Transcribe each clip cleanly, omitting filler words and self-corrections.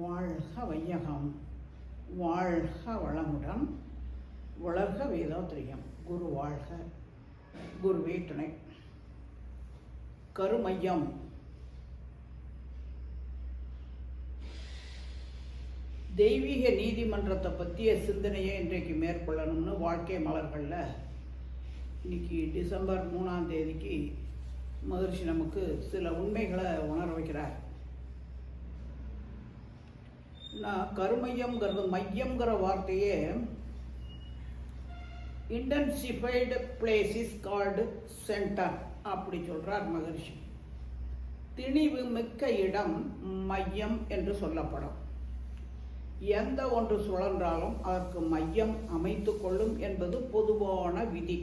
வாழ்க வையகம், வாழ்க வளமுடன், வளர்க வேதாத்திரியம். குரு வாழ்க, குருவே துணை. கருமையம். தெய்வீக நீதிமன்றத்தை பற்றிய சிந்தனையை இன்றைக்கு மேற்கொள்ளணும்னு வாழ்க்கை மலர்களில் இன்னைக்கு டிசம்பர் 3ஆம் தேதிக்கு மகரிஷி நமக்கு சில உண்மைகளை உணர வைக்கிறார். நான் கருமையம்ங்கிறது, மையம்ங்கிற வார்த்தையே intensified place is called centre அப்படி சொல்கிறார் மகரிஷி. திணிவு மிக்க இடம் மையம் என்று சொல்லப்படும். எந்த ஒன்று சுழன்றாலும் அதற்கு மையம் அமைத்து கொள்ளும் என்பது பொதுவான விதி.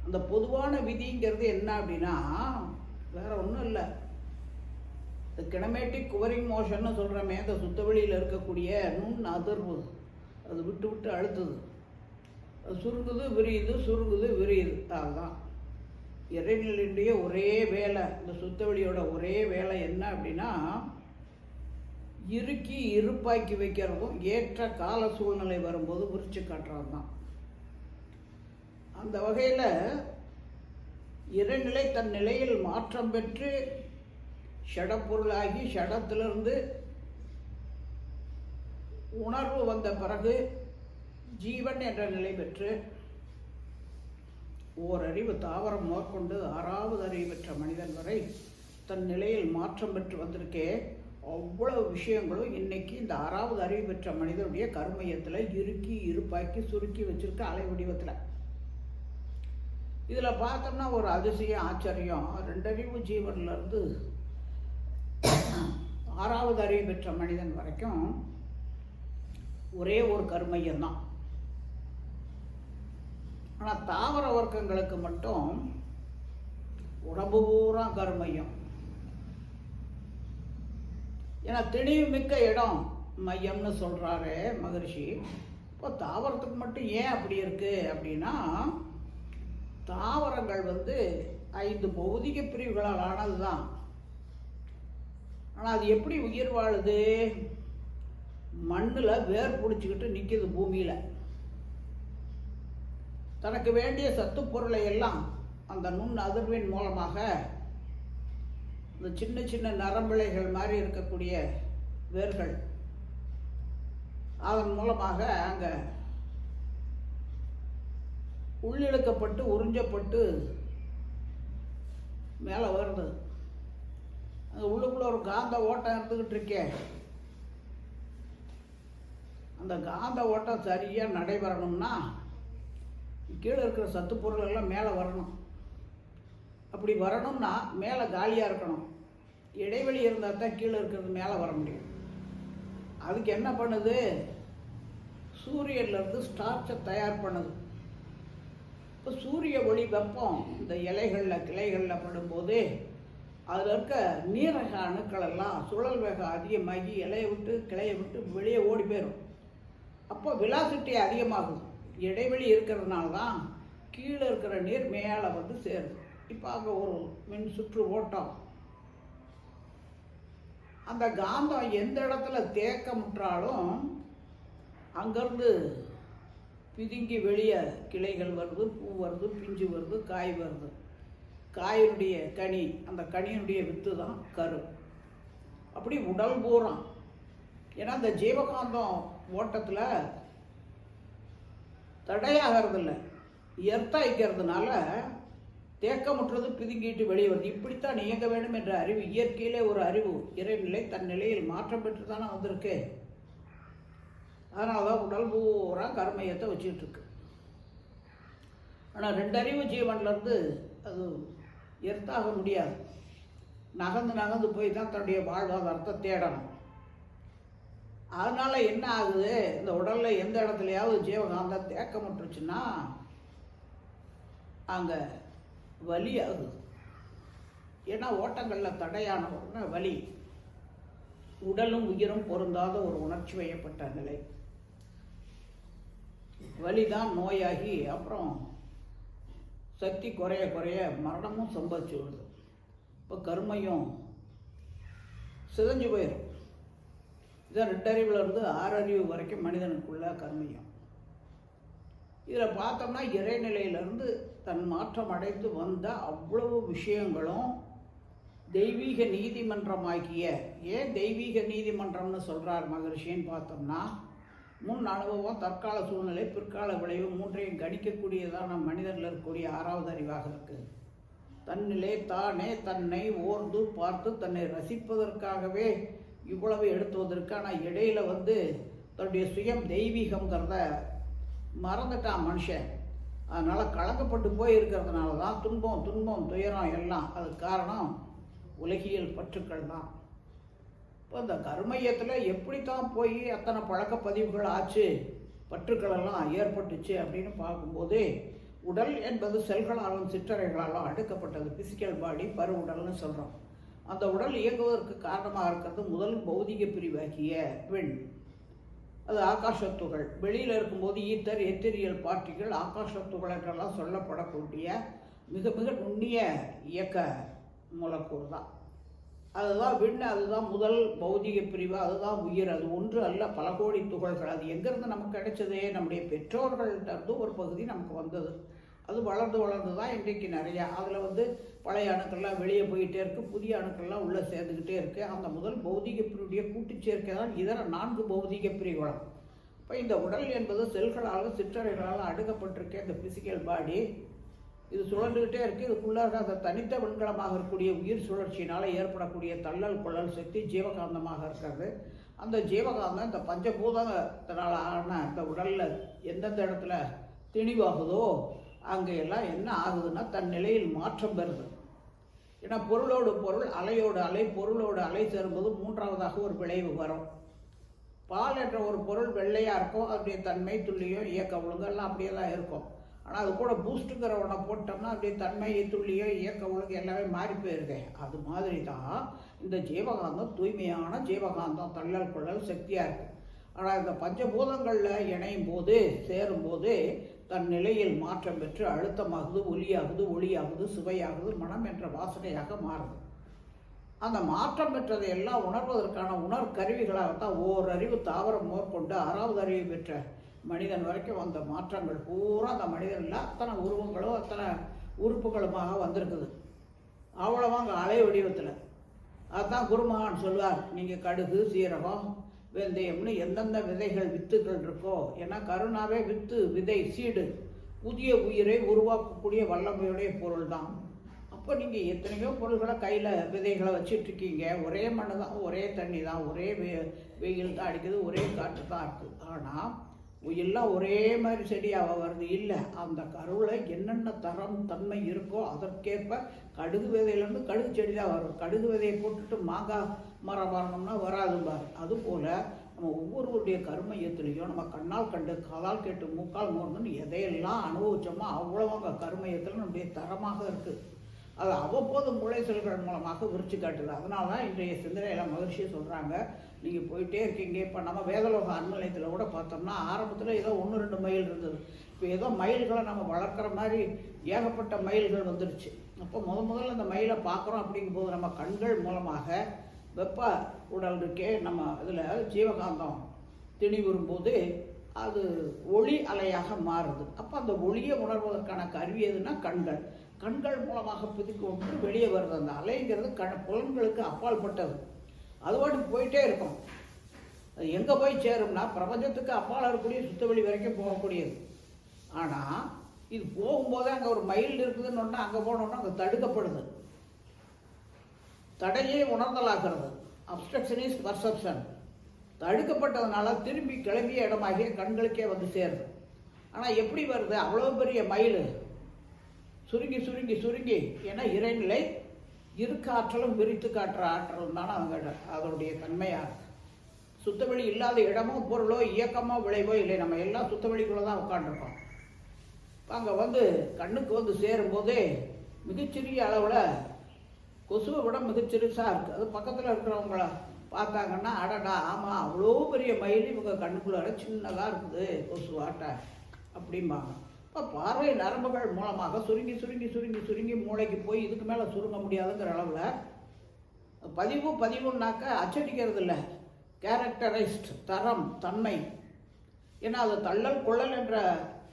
அந்த பொதுவான விதிங்கிறது என்ன அப்படின்னா வேற ஒன்றும் இல்லை. இந்த கினமேட்டிக் குவரிங் மோஷன்னு சொல்கிறோமே, இந்த சுத்தவெளியில் இருக்கக்கூடிய நுண் அதிர்வு, அது விட்டு விட்டு அழுத்துது, அது சுருங்குது விரியுது, சுருங்குது விரியுது. அதுதான் இறைநிலையுடைய ஒரே வேலை. இந்த சுத்தவெளியோட ஒரே வேலை என்ன அப்படின்னா இறுக்கி இருப்பாக்கி வைக்கிறதும் ஏற்ற கால சூழ்நிலை வரும்போது விரிச்சு காட்டுறது தான். அந்த வகையில் இறைநிலை தன் நிலையில் மாற்றம் பெற்று ஷடப்பொருளாகி ஷடத்திலிருந்து உணர்வு வந்த பிறகு ஜீவன் என்ற நிலை பெற்று ஓரறிவு தாவரம் மேற்கொண்டு 6வது அறிவு பெற்ற மனிதன் வரை தன் நிலையில் மாற்றம் பெற்று வந்திருக்கே. அவ்வளவு விஷயங்களும் இன்னைக்கு இந்த 6வது அறிவு பெற்ற மனிதனுடைய கருமையத்தில் இறுக்கி இருப்பாக்கி சுருக்கி வச்சிருக்க அலை வடிவத்தில். இதில் பார்த்தோம்னா ஒரு அதிசயம், ஆச்சரியம். 2 அறிவு ஜீவன்லேருந்து 6வது அறிவு பெற்ற மனிதன் வரைக்கும் ஒரே ஒரு கருமையம்தான். ஆனால் தாவர வர்க்கங்களுக்கு மட்டும் உடம்பு பூரா கருமையம். ஏன்னா திணிவு மிக்க இடம் மையம்னு சொல்கிறாரு மகரிஷி. இப்போ தாவரத்துக்கு மட்டும் ஏன் அப்படி இருக்குது அப்படின்னா, தாவரங்கள் 5 பௌதிக பிரிவுகளால் ஆனது தான். ஆனால் அது எப்படி உயிர் வாழுது? மண்ணில் வேர் பிடிச்சிக்கிட்டு நிற்கிது பூமியில். தனக்கு வேண்டிய சத்து பொருளை எல்லாம் அந்த நுண் அதிர்வின் மூலமாக இந்த சின்ன சின்ன நரம்பிழைகள் மாதிரி இருக்கக்கூடிய வேர்கள், அதன் மூலமாக அங்கே உள்ளிழுக்கப்பட்டு உறிஞ்சப்பட்டு மேலே வருது. அங்கே உள்ளுக்குள்ள ஒரு காந்த ஓட்டம் இருந்துக்கிட்டு இருக்கே, அந்த காந்த ஓட்டம் சரியாக நடைபெறணும்னா கீழே இருக்கிற சத்து பொருள் எல்லாம் மேலே வரணும். அப்படி வரணும்னா மேலே காலியாக இருக்கணும். இடைவெளி இருந்தால் தான் கீழே இருக்கிறது மேலே வர முடியும். அதுக்கு என்ன பண்ணுது? சூரியன்லேருந்து ஸ்டார்ச்சை தயார் பண்ணுது. இப்போ சூரிய ஒளி வெப்பம் இந்த இலைகளில் கிளைகளில் படும்போது அதில் இருக்க நீரக அணுக்கள் எல்லாம் சுழல் வேகம் அதிகமாகி இலையை விட்டு கிளையை விட்டு வெளியே ஓடி போயிடும். அப்போ வெலாசிட்டி அதிகமாகுது. இடைவெளி இருக்கிறதுனால தான் கீழே இருக்கிற நீர் மேலே சேருது. இப்போ அங்கே ஒரு மின் சுற்று ஓட்டம். அந்த காந்தம் எந்த இடத்துல தேக்கமுற்றாலும் அங்கேருந்து பிதுங்கி வெளியே கிளைகள் வருது, பூ வருது, பிஞ்சு வருது, காய் வருது. காயினுடைய கனி, அந்த கனியினுடைய வித்து தான் கரு. அப்படி உடல் பூரம். ஏன்னா இந்த ஜீவகாந்தம் ஓட்டத்தில் தடையாகிறதில்ல, எர்த்தாய்க்கிறதுனால தேக்கமுற்றது பிதுங்கிட்டு வெளியே வருது. இப்படித்தான் இயங்க வேண்டும் என்ற அறிவு, இயற்கையிலே ஒரு அறிவு, இறைநிலை தன் நிலையில் மாற்றம் பெற்று தானே வந்திருக்கு. அதனால தான் உடல் பூரா கர்மயத்தை வச்சுக்கிட்டு இருக்கு. ஆனால் 2 அறிவு ஜீவன்லேருந்து அது எர்த்தாக முடியாது. நகர்ந்து நகர்ந்து போய் தான் தன்னுடைய வாழ்வாதாரத்தை தேடணும். அதனால் என்ன ஆகுது? இந்த உடலில் எந்த இடத்துலையாவது ஜீவகாந்தம் தேக்கமுட்டுருச்சுன்னா அங்கே வலி ஆகுது. ஏன்னா ஓட்டங்களில் தடையான உடனே வலி. உடலும் உயிரும் பொருந்தாத ஒரு உணர்ச்சி வயப்பட்ட நிலை. வலிதான் நோயாகி அப்புறம் சக்தி குறைய குறைய மரணமும் சம்பவிச்சு விடுது. இப்போ கர்மையும் சிதைஞ்சு போயிடும். இதான் 2 அறிவுலேருந்து 6 அறிவு வரைக்கும் மனிதனுக்குள்ள கர்மயம். இதில் பார்த்தோம்னா இறைநிலையிலிருந்து தன் மாற்றம் அடைந்து வந்த அவ்வளவு விஷயங்களும் தெய்வீக நீதிமன்றமாகிய, ஏன் தெய்வீக நீதிமன்றம்னு சொல்கிறார் மகரிஷின்னு பார்த்தோம்னா, முன் அனுபவம், தற்கால சூழ்நிலை, பிற்கால விளைவு மூன்றையும் கணிக்கக்கூடியதான மனிதனில் இருக்கக்கூடிய 6வது அறிவாக இருக்குது. தன்னிலே தானே தன்னை ஓர்ந்து பார்த்து தன்னை ரசிப்பதற்காகவே இவ்வளவு எடுத்துவதற்கான இடையில தன்னுடைய சுயம் தெய்வீகங்கிறத மறந்துட்டான் மனுஷன். அதனால் கலக்கப்பட்டு போய் இருக்கிறதுனால தான் துன்பம் துயரம் எல்லாம். அதுக்கு காரணம் உலகியல் பற்றுக்கள் தான். இப்போ இந்த கர்மயத்தில் எப்படித்தான் போய் அத்தனை பழக்க பதிவுகள் ஆச்சு, பற்றுக்களெல்லாம் ஏற்பட்டுச்சு அப்படின்னு பார்க்கும்போது, உடல் என்பது செல்களாலும் சிற்றறைகளாலும் அடுக்கப்பட்டது. பிசிக்கல் பாடி, பரு உடல்னு சொல்கிறோம். அந்த உடல் இயங்குவதற்கு காரணமாக இருக்கிறது முதல் பௌதிக பிரிவாகிய பெண். அது ஆகாசத்துகள். வெளியில் இருக்கும்போது ஈத்தர், எத்திரியல் பார்ட்டிகள், ஆகாசத்துகள் என்றெல்லாம் சொல்லப்படக்கூடிய மிக மிக நுண்ணிய இயக்க மூலக்கூறு தான். அதுதான் விண், அதுதான் முதல் பௌதிக பிரிவு, அதுதான் உயிர். அது ஒன்று அல்ல, பல கோடி துகள்கள். அது எங்கேருந்து நமக்கு கிடைச்சதே? நம்முடைய பெற்றோர்கள்ட்ட ஒரு பகுதி நமக்கு வந்தது. அது வளர்ந்து தான் இன்றைக்கு நிறையா. அதில் பழைய அணுக்கள்லாம் வெளியே போயிட்டே இருக்குது, புதிய அணுக்கள்லாம் உள்ளே சேர்ந்துக்கிட்டே இருக்குது. அந்த முதல் பௌதிக பிரிவுடைய கூட்டுச்சேர்க்கை தான் இதர 4 பௌதிக பிரிவுகளும். இப்போ இந்த உடல் என்பது செல்களால் சிற்றறைகளால் அடுக்கப்பட்டிருக்க இந்த பிசிக்கல் பாடி இது சுழண்டுக்கிட்டே இருக்குது. இதுக்குள்ளாக அந்த தனித்த விண்கலமாக இருக்கக்கூடிய உயிர் சுழற்சியினால் ஏற்படக்கூடிய தள்ளல் கொள்ளல் சக்தி ஜீவகாந்தமாக இருக்கிறது. அந்த ஜீவகாந்தம் இந்த பஞ்சபூதத்தினால் ஆன அந்த உடலில் எந்தெந்த இடத்துல திணிவாகுதோ அங்கெல்லாம் என்ன ஆகுதுன்னா தன் நிலையில் மாற்றம் பெறுது. ஏன்னா பொருளோடு பொருள், அலையோடு அலை, பொருளோடு அலை சேரும்போது 3வதாக ஒரு விளைவு வரும். பால் என்ற ஒரு பொருள் வெள்ளையாக இருக்கும், அதனுடைய தன்மை, துல்லியம், இயக்க ஒழுங்கெல்லாம் அப்படியே தான் இருக்கும். ஆனால் அது கூட பூஸ்ட்டுங்கிற ஒன்றை போட்டோம்னா அப்படியே தன்மை, துல்லியம், இயக்க ஒழுங்கு எல்லாமே மாறி போயிருது. அது மாதிரி தான் இந்த ஜீவகாந்தம் தூய்மையான ஜீவகாந்தம், தள்ளல் கொள்ளல் சக்தியாக இருக்குது. ஆனால் இந்த பஞ்சபூதங்களில் இணையும் போது, சேரும்போது தன் நிலையில் மாற்றம் பெற்று அழுத்தமாகுது, ஒலியாகுது, ஒளியாகுது, சுவையாகுது, மனம் என்ற வாசனையாக மாறுது. அந்த மாற்றம் பெற்றதை எல்லாம் உணர்வதற்கான உணர்கருவிகளாகத்தான் ஓரறிவு தாவரம் மேற்கொண்டு 6வது அறிவு பெற்ற மனிதன் வரைக்கும் வந்த மாற்றங்கள் பூரா அந்த மனிதனில் அத்தனை உருவங்களும் அத்தனை உறுப்புகளுமாக வந்திருக்குது. அவ்வளோவா அங்கே அலை வடிவத்தில். அதுதான் குருமகான் சொல்வார், நீங்கள் கடுகு, சீரகம், வெந்தயம்னு எந்தெந்த விதைகள் வித்துகள் இருக்கோ, ஏன்னா கருணாவே வித்து, விதை, சீடு, புதிய உயிரை உருவாக்கக்கூடிய வல்லமையுடைய பொருள் தான். அப்போ நீங்கள் எத்தனையோ பொருள்களை கையில் விதைகளை வச்சிட்ருக்கீங்க. ஒரே மண்ணு தான், ஒரே தண்ணி தான், ஒரே வெயில் தான் அடிக்குது, ஒரே காற்று தான் இருக்குது. ஆனால் எல்லாம் ஒரே மாதிரி செடியாக வருது இல்லை. அந்த கருவில் என்னென்ன தரம் தன்மை இருக்கோ அதற்கேற்ப கடுகு விதையிலேருந்து கடுகு செடி தான் வரும். கடுகு விதையை போட்டுட்டு மாங்காய் மரம் வரணும்னா வராதும்பார். அதுபோல் நம்ம ஒவ்வொருவருடைய கருமையத்துலேயும் நம்ம கண்ணால் கண்டு, காலால் கேட்டு, மூக்கால் மோர்ந்துன்னு எதையெல்லாம் அனுபவித்தோமோ அவ்வளோ அங்கே கருமையத்தில் நம்முடைய தரமாக இருக்குது. அது அவ்வப்போது மூளை செல்கள் மூலமாக விரிச்சு காட்டுது. அதனால தான் இன்றைய சிந்தனையில் மகிழ்ச்சியை சொல்கிறாங்க, நீங்கள் போயிட்டே இருக்கீங்க. இப்போ நம்ம வேதலோக அன்மலையத்தில் கூட பார்த்தோம்னா ஆரம்பத்தில் ஏதோ 1-2 மைல் இருந்தது. இப்போ ஏதோ மயில்களை நம்ம வளர்க்குற மாதிரி ஏகப்பட்ட மயில்கள் வந்துடுச்சு. அப்போ முதல்ல அந்த மயிலை பார்க்குறோம். அப்படிங்கும்போது நம்ம கண்கள் மூலமாக வெப்ப உடல் இருக்கே நம்ம இதில் ஜீவகாந்தம் திணிவுறும்போது அது ஒளி அலையாக மாறுது. அப்போ அந்த ஒளியை உணர்வதற்கான கருவி எதுனா கண்கள். கண்கள் மூலமாக பிதுக்கி விட்டு வெளியே வருது. அந்த அலைங்கிறது புலன்களுக்கு அப்பால்பட்டது. அது பாட்டுக்கு போயிட்டே இருக்கும். அது எங்கே போய் சேரும்னா பிரபஞ்சத்துக்கு அப்பால் இருக்கக்கூடிய சுத்தவெளி வரைக்கும் போகக்கூடியது. ஆனால் இது போகும்போதே அங்கே ஒரு மைல் இருக்குதுன்னு அங்கே போனோன்னா அங்கே தடுக்கப்படுது. தடையே உணர்தலாகிறது. Obstruction is perception. தடுக்கப்பட்டதுனால திரும்பி கிளம்பிய இடமாகிய கண்களுக்கே வந்து சேருது. ஆனால் எப்படி வருது? அவ்வளோ பெரிய மயில் சுருங்கி சுருங்கி சுருங்கி, ஏன்னா இறைநிலை இருக்க ஆற்றலும் விரித்து காட்டுற ஆற்றலும் தானே அவங்க அதனுடைய தன்மையாக இருக்குது. சுத்தவெளி இல்லாத இடமோ பொருளோ இயக்கமோ விளைவோ இல்லை. நம்ம எல்லாம் சுத்தவெளிக்குள்ளே தான் உட்காந்துருக்கோம். அங்கே கண்ணுக்கு சேரும்போதே மிகச்சிறிய அளவில் கொசுவை விட மிகச்சிறுசாக இருக்குது. அது பக்கத்தில் இருக்கிறவங்கள பார்த்தாங்கன்னா அடடா ஆமாம் அவ்வளோ பெரிய மயில் இவங்க கண்ணுக்குள்ளார சின்னதாக இருக்குது கொசுவாட்ட அப்படிம்பாங்க. இப்போ பார்வை நரம்புகள் மூலமாக சுருங்கி சுருங்கி சுருங்கி சுருங்கி மூளைக்கு போய் இதுக்கு மேலே சுருங்க முடியாதுங்கிற அளவில் பதிவுன்னாக்கா அச்சடிக்கிறது இல்லை, கேரக்டரைஸ்ட், தரம், தன்மை. ஏன்னா அது தள்ளல் கொள்ளல் என்ற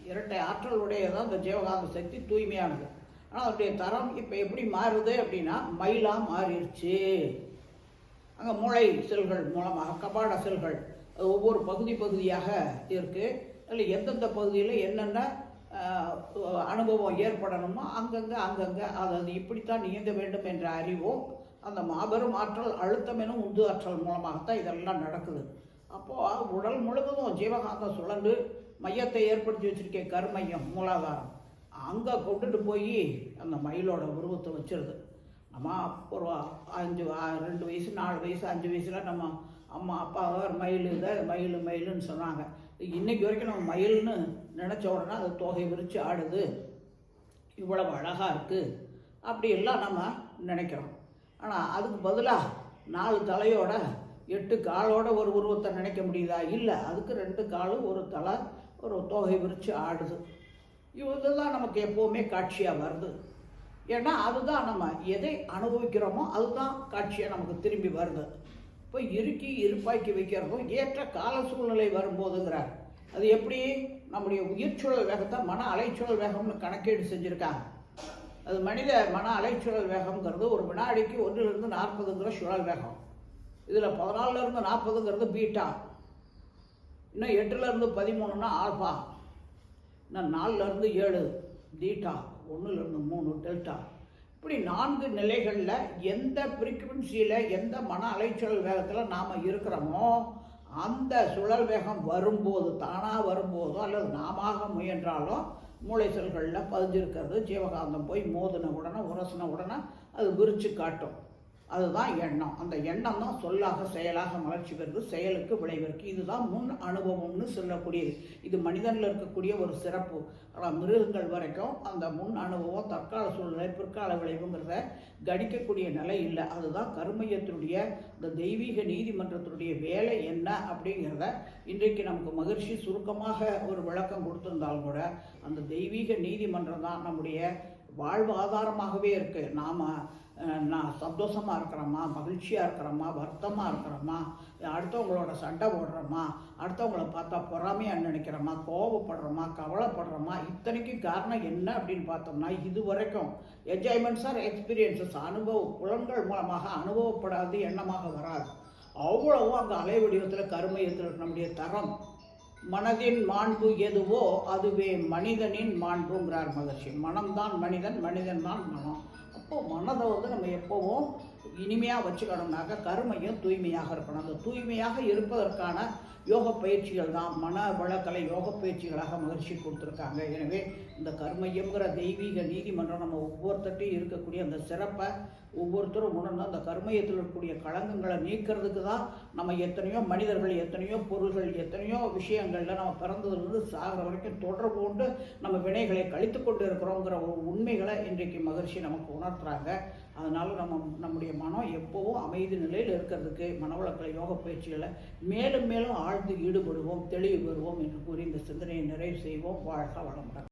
இரட்டை ஆற்றலுடையதான் அந்த ஜீவகாந்த சக்தி, தூய்மையானது. ஆனால் அதனுடைய தரம் இப்போ எப்படி மாறுது அப்படின்னா மயிலாக மாறிடுச்சு. அங்கே மூளை செல்கள் மூலமாக கபாட செல்கள் அது ஒவ்வொரு பகுதியாக இருக்குது. அதில் எந்தெந்த பகுதியில் என்னென்ன அனுபவம் ஏற்படணுமோ அங்கங்கே அது இப்படித்தான் இயங்க வேண்டும் என்ற அறிவும் அந்த மாபெரும் ஆற்றல் அழுத்தம் எனும் உந்து ஆற்றல் மூலமாகத்தான் இதெல்லாம் நடக்குது. அப்போது உடல் முழுவதும் ஜீவகாந்தம் சுழன்று மையத்தை ஏற்படுத்தி வச்சுருக்க கருமையம் மூலாதாரம் அங்கே கொண்டுட்டு போய் அந்த மயிலோட உருவத்தை வச்சிருது. நம்ம ஒரு 2 வயசு 4 வயசு 5 வயசில் நம்ம அம்மா அப்பா மயிலுன்னு சொன்னாங்க. இன்றைக்கி வரைக்கும் நம்ம மயில்னு நினச்ச உடனே அது தொகை விரித்து ஆடுது, இவ்வளவு அழகாக இருக்குது அப்படியெல்லாம் நம்ம நினைக்கிறோம். ஆனால் அதுக்கு பதிலாக 4 தலையோட 8 காலோட ஒரு உருவத்தை நினைக்க முடியுதா? இல்லை, அதுக்கு 2 காலு, ஒரு தலை, ஒரு தொகை விரித்து ஆடுது. இதுதான் நமக்கு எப்போவுமே காட்சியாக வருது. ஏன்னா அதுதான் நம்ம எதை அனுபவிக்கிறோமோ அதுதான் காட்சியாக நமக்கு திரும்பி வருது. இப்போ இருப்பாக்கி வைக்கிறதும் ஏற்ற கால சூழ்நிலை வரும்போதுங்கிறார். அது எப்படி? நம்முடைய உயிர்ச்சூழல் வேகத்தை மன அலைச்சூழல் வேகம்னு கணக்கீடு செஞ்சுருக்காங்க. அது மனித மன அலைச்சூழல் வேகம்ங்கிறது ஒரு வினாடிக்கு 1லிருந்து 40ங்கிற சுழல் வேகம். இதில் 14லிருந்து 40ங்கிறது பீட்டா, இன்னும் 8லிருந்து 13னா ஆல்பா, இன்னும் 4லிருந்து 7 தீட்டா, 1லிருந்து 3 டெல்டா. இப்படி 4 நிலைகளில் எந்த ஃப்ரீக்குவென்சியில் எந்த மன அலைச்சூழல் வேகத்தில் நாம் இருக்கிறோமோ அந்த சுழல் வேகம் வரும்போது, தானாக வரும்போதோ அல்லது நாம முயன்றாலும் மூளை செல்களில் பதிஞ்சிருக்கிறது ஜீவகாந்தம் போய் மோதின உடனே உரசின உடனே அது விரிச்சு காட்டும். அதுதான் எண்ணம். அந்த எண்ணம் தான் சொல்லாக செயலாக மலர்ச்சி பெறுது, செயலுக்கு விளைவிற்கு. இதுதான் முன் அனுபவம்னு சொல்லக்கூடியது. இது மனிதனில் இருக்கக்கூடிய ஒரு சிறப்பு. ஆனால் மிருகங்கள் வரைக்கும் அந்த முன் அனுபவம் தற்கால சூழ்நிலை பிற்கால விளைவுங்கிறத கணிக்கக்கூடிய நிலை இல்லை. அதுதான் கருமையத்தினுடைய இந்த தெய்வீக நீதிமன்றத்தினுடைய வேலை என்ன அப்படிங்கிறத இன்றைக்கு நமக்கு மகிழ்ச்சி சுருக்கமாக ஒரு விளக்கம் கொடுத்திருந்தாலும் கூட அந்த தெய்வீக நீதிமன்றம் தான் நம்முடைய வாழ்வாதாரமாகவே இருக்குது. நான் சந்தோஷமாக இருக்கிறோமா, மகிழ்ச்சியாக இருக்கிறோமா, வருத்தமாக இருக்கிறோமா, அடுத்தவங்களோட சண்டை போடுறோமா, அடுத்தவங்கள பார்த்தா பொறாமையாக நினைக்கிறோமா, கோபப்படுறோமா, கவலைப்படுறோமா, இத்தனைக்கும் காரணம் என்ன அப்படின்னு பார்த்தோம்னா இது வரைக்கும் என்ஜாய்மெண்ட்ஸ் ஆர் எக்ஸ்பீரியன்ஸஸ், புலன்கள் மூலமாக அனுபவப்படாது, எண்ணமாக வராது. அவ்வளவும் அங்கே அலை வடிவத்தில் கருமையத்தில் நம்முடைய தரம். மனதின் மாண்பு எதுவோ அதுவே மனிதனின் மாண்புங்கிறார் மகர்ஷி. மனம்தான் மனிதன், மனிதன் தான் மனம். அப்போது மனதை நம்ம எப்போவும் இனிமையாக வச்சுக்கணும்னாக்க கருமையும் தூய்மையாக இருக்கணும். அந்த தூய்மையாக இருப்பதற்கான யோக பயிற்சிகள் தான் மன வளக்கலை யோக பயிற்சிகளாக மகிழ்ச்சி கொடுத்துருக்காங்க. எனவே இந்த கர்மையம்ங்கிற தெய்வீக நீதிமன்றம் நம்ம ஒவ்வொருத்தட்டையும் இருக்கக்கூடிய அந்த சிறப்பை ஒவ்வொருத்தரும் உணர்ந்து அந்த கர்மயத்தில் இருக்கக்கூடிய களங்கங்களை நீக்கிறதுக்கு தான் நம்ம எத்தனையோ மனிதர்கள், எத்தனையோ பொருள்கள், எத்தனையோ விஷயங்களில் நம்ம பிறந்ததுலேருந்து சாகிற வரைக்கும் தொடர்பு கொண்டு நம்ம வினைகளை கழித்து கொண்டு இருக்கிறோங்கிற ஒரு உண்மைகளை இன்றைக்கு மகிழ்ச்சி நமக்கு உணர்த்துறாங்க. அதனால் நம்முடைய மனம் எப்போவும் அமைதி நிலையில் இருக்கிறதுக்கு மனவளக்கலை யோக பயிற்சிகளை மேலும் மேலும் ஆழ்ந்து ஈடுபடுவோம், தெளிவு பெறுவோம் என்று கூறி இந்த சிந்தனையை நிறைவு செய்வோம். வாழ்க வளமுடன்.